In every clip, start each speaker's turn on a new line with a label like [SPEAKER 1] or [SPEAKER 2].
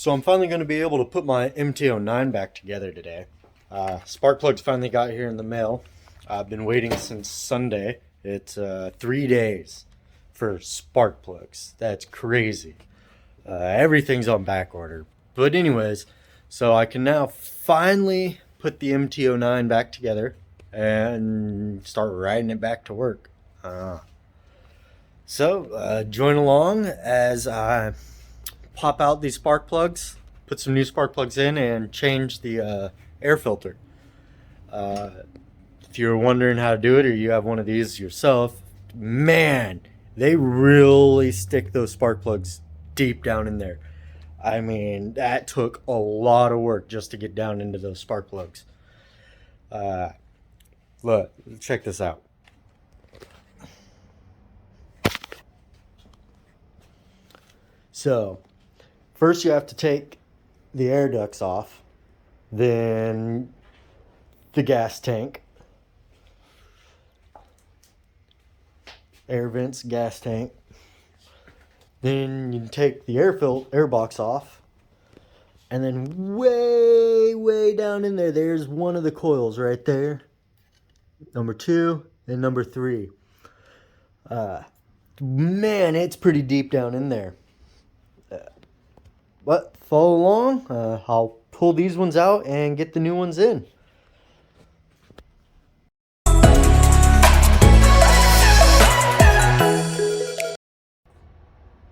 [SPEAKER 1] So I'm finally going to be able to put my mt09 back together today. Spark plugs finally got here in the mail. I've been waiting since Sunday. It's 3 days for spark plugs. That's crazy. Everything's on back order. But anyways, so I can now finally put the mt09 back together and start riding it back to work. So join along as I pop out these spark plugs, put some new spark plugs in, and change the air filter. If you're wondering how to do it, or you have one of these yourself, man, they really stick those spark plugs deep down in there. I mean, that took a lot of work just to get down into those spark plugs. Look, check this out. So, first you have to take the air ducts off, then the gas tank, air vents, gas tank. Then you take the air box off, and then way down in there, there's one of the coils right there. Number 2 and number 3. Man, it's pretty deep down in there. But follow along. I'll pull these ones out and get the new ones in.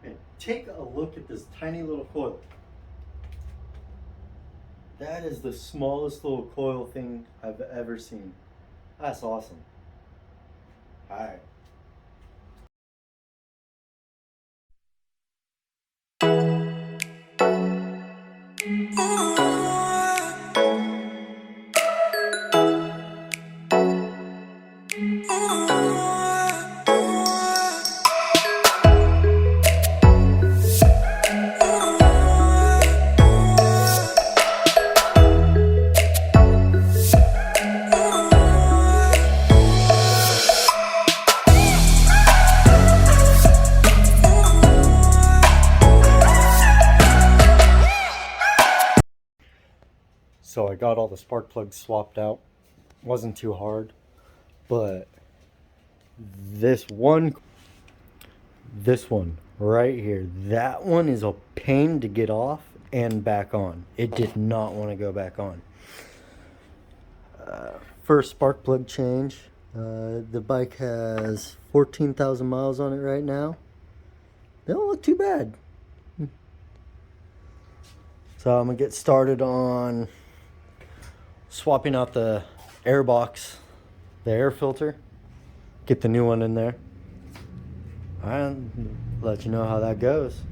[SPEAKER 1] And take a look at this tiny little coil. That is the smallest little coil thing I've ever seen. That's awesome. Alright. So I got all the spark plugs swapped out. Wasn't too hard, but this one right here, that one is a pain to get off and back on. It did not want to go back on. First spark plug change. The bike has 14,000 miles on it right now. They don't look too bad. So I'm gonna get started on swapping out the air box, the air filter, get the new one in there, and let you know how that goes.